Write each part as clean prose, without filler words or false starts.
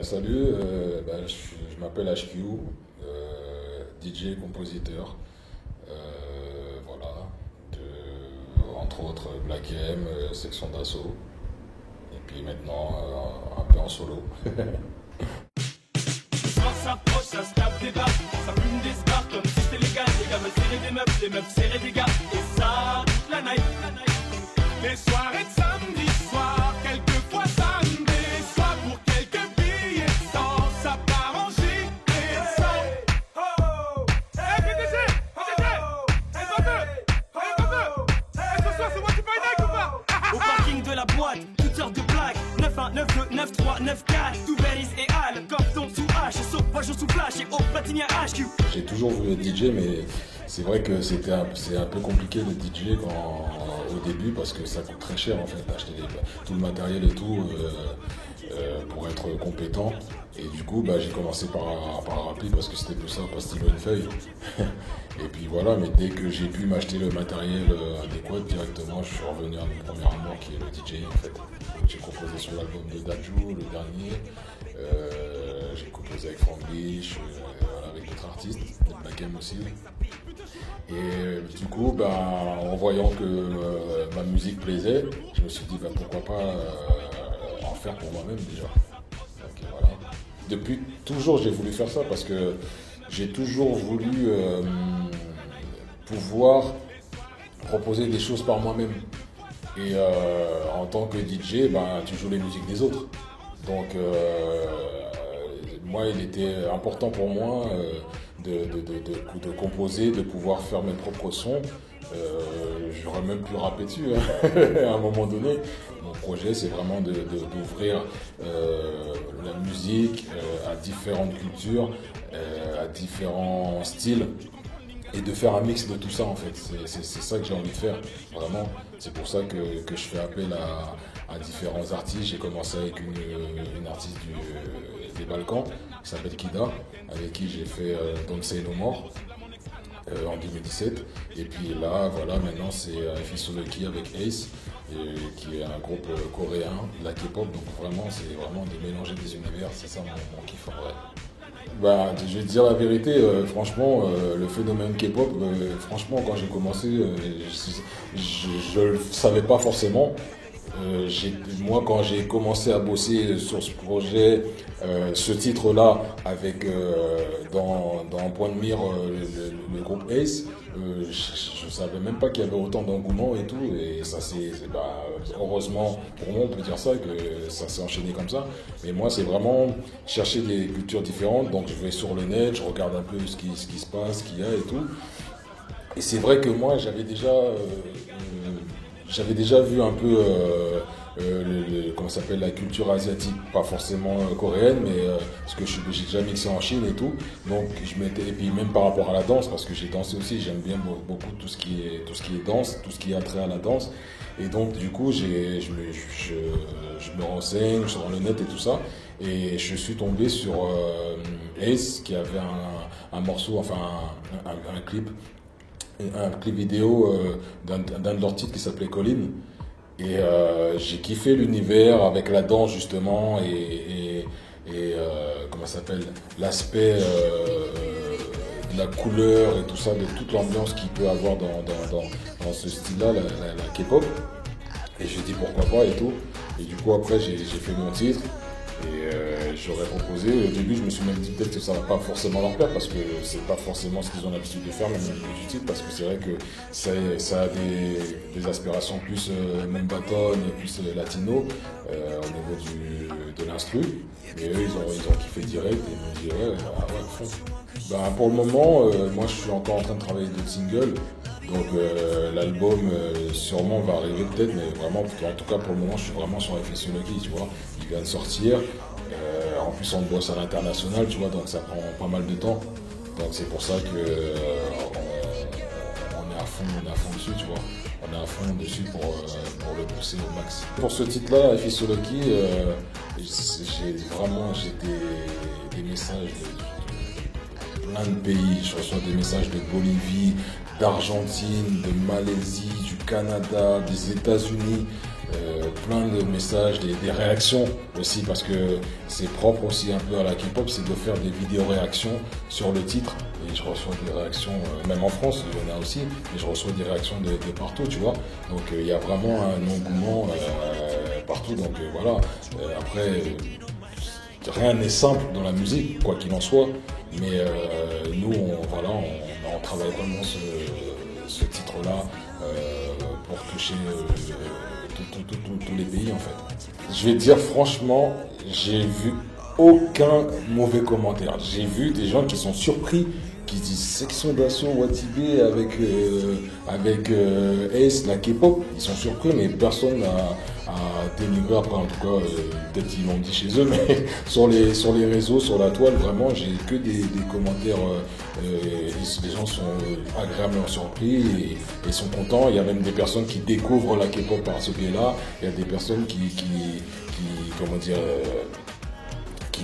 Salut, je m'appelle HQ, DJ, compositeur, voilà, entre autres Black M, section d'assaut, et puis maintenant un peu en solo. Le soir s'approche, ça se tape des barres, ça fume des stars comme si c'était légal. Les gars veulent serrer des meufs, les meufs serrer des gars, et ça toute la night. Les soirées de samedi soir, quelquefois samedi soir, pour quelques billets de sang, ça part en gilet de sang. Hey PDG, ce soir c'est moi qui paye Nike ou pas? Au parking de la boîte, toutes sortes de blagues. 9-1, 9-2, 9-3, 9-4, tout Bellis et Al, Cordon sous H, sauvage sous flash et au platinier HQ. J'ai toujours voulu être DJ, mais c'est vrai que c'est un peu compliqué de DJ au début parce que ça coûte très cher en fait, d'acheter tout le matériel et tout pour être compétent. Et du coup, j'ai commencé par rappeler parce que c'était plus simple, pas stylo une feuille. Et puis voilà, mais dès que j'ai pu m'acheter le matériel adéquat directement, je suis revenu à mon premier amour qui est le DJ en fait. J'ai composé sur l'album de Dadju, le dernier. J'ai composé avec Frank Bish, avec d'autres artistes, Black M aussi. Et du coup, en voyant que ma musique plaisait, je me suis dit pourquoi pas en faire pour moi-même déjà. Donc, voilà. Depuis toujours, j'ai voulu faire ça parce que j'ai toujours voulu pouvoir proposer des choses par moi-même. Et en tant que DJ, tu joues les musiques des autres. Donc, moi, il était important pour moi de composer, de pouvoir faire mes propres sons. J'aurais même pu rapper dessus à un moment donné. Mon projet, c'est vraiment d'ouvrir la musique à différentes cultures, à différents styles. Et de faire un mix de tout ça en fait, c'est ça que j'ai envie de faire, vraiment. C'est pour ça que je fais appel à différents artistes. J'ai commencé avec une artiste des Balkans qui s'appelle Kida, avec qui j'ai fait Don't Say No More en 2017. Et puis là, voilà, maintenant c'est Fissoloki avec Ace, qui est un groupe coréen, de la K-pop. Donc vraiment, c'est vraiment de mélanger des univers, c'est ça mon kiff en vrai. Je vais te dire la vérité, franchement, le phénomène K-pop, franchement, quand j'ai commencé, je le savais pas forcément. Moi, quand j'ai commencé à bosser sur ce projet, ce titre-là, avec dans Point de mire le groupe Ace, je savais même pas qu'il y avait autant d'engouement et tout. Et ça heureusement pour moi, on peut dire ça, que ça s'est enchaîné comme ça. Mais moi, c'est vraiment chercher des cultures différentes. Donc, je vais sur le net, je regarde un peu ce qui se passe, ce qu'il y a et tout. Et c'est vrai que moi, j'avais déjà vu un peu comment s'appelle, la culture asiatique, pas forcément coréenne, mais parce que j'ai déjà mixé en Chine et tout. Donc et puis même par rapport à la danse, parce que j'ai dansé aussi, j'aime bien beaucoup tout ce qui est danse, tout ce qui a trait à la danse. Et donc du coup, je me renseigne sur le net et tout ça, et je suis tombé sur Ace qui avait un morceau, enfin un clip vidéo d'un de leurs titres qui s'appelait Colin. Et j'ai kiffé l'univers avec la danse justement et comment ça s'appelle, l'aspect de la couleur et tout ça, de toute l'ambiance qu'il peut avoir dans ce style-là, la K-pop. Et j'ai dit pourquoi pas et tout. Et du coup après j'ai fait mon titre. Et j'aurais proposé, au début je me suis même dit peut-être que ça va pas forcément leur plaire parce que c'est pas forcément ce qu'ils ont l'habitude de faire, même du titre, parce que c'est vrai que ça a des aspirations plus mumbaton, plus latino au niveau de l'instru. Et eux ils ont kiffé direct et ils m'ont dit ouais, à fond. Pour le moment, moi je suis encore en train de travailler d'autres singles. Donc l'album sûrement va arriver peut-être, mais vraiment, en tout cas pour le moment, je suis vraiment sur Fissoloki, tu vois. Il vient de sortir. En plus, on bosse à l'international, tu vois, donc ça prend pas mal de temps. Donc c'est pour ça que on est à fond dessus, tu vois. On est à fond dessus pour le pousser au max. Pour ce titre-là, Fissoloki, j'ai des messages de plein de pays. Je reçois des messages de Bolivie, d'Argentine, de Malaisie, du Canada, des États-Unis. plein de messages, des réactions aussi, parce que c'est propre aussi un peu à la K-pop, c'est de faire des vidéos réactions sur le titre. Et je reçois des réactions, même en France, il y en a aussi, mais je reçois des réactions de partout, tu vois. Donc il y a vraiment un engouement partout. Donc voilà. Après, rien n'est simple dans la musique, quoi qu'il en soit. Mais nous, on travaille vraiment ce titre-là pour toucher tous les pays, en fait. Je vais te dire franchement, j'ai vu aucun mauvais commentaire. J'ai vu des gens qui sont surpris, qui disent Section d'Assaut Watibé avec Ace, la K-pop. Ils sont surpris, mais personne n'a dénigré. Après, en tout cas, peut-être ils l'ont dit chez eux, mais sur les réseaux, sur la toile, vraiment, j'ai que des commentaires. Les gens sont agréablement surpris et sont contents. Il y a même des personnes qui découvrent la K-pop par ce biais-là. Il y a des personnes qui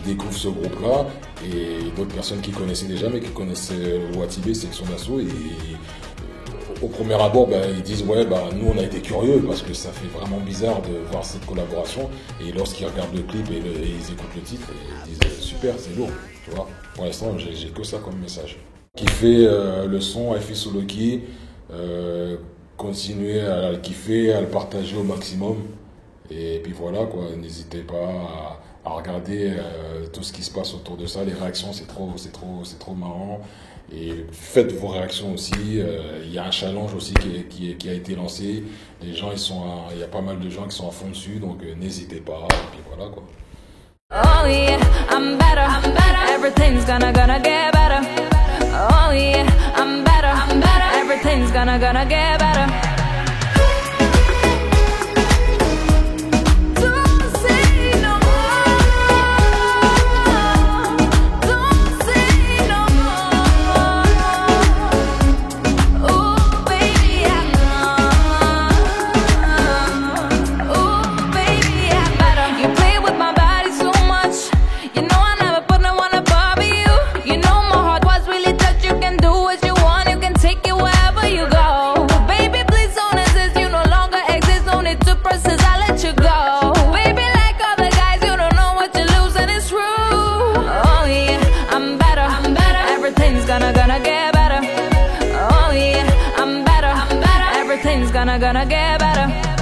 découvrent ce groupe-là, et d'autres personnes qui connaissaient déjà, mais qui connaissaient Watibé, Section d'Assaut, et au premier abord, ils disent nous on a été curieux parce que ça fait vraiment bizarre de voir cette collaboration, et lorsqu'ils regardent le clip et ils écoutent le titre, ils disent super, c'est lourd, tu vois. Pour l'instant, j'ai que ça comme message. Qui fait le son, FI Soloki, continuez à le kiffer, à le partager au maximum, et puis voilà quoi, n'hésitez pas à regarder tout ce qui se passe autour de ça, les réactions, c'est trop marrant. Et faites vos réactions aussi. Il y a un challenge aussi qui a été lancé. Les gens, il y a pas mal de gens qui sont à fond dessus, donc n'hésitez pas. Et puis voilà quoi. Oh yeah, I'm better. Everything's gonna get better. Oh yeah, I'm better. Everything's gonna get better. Gonna get better.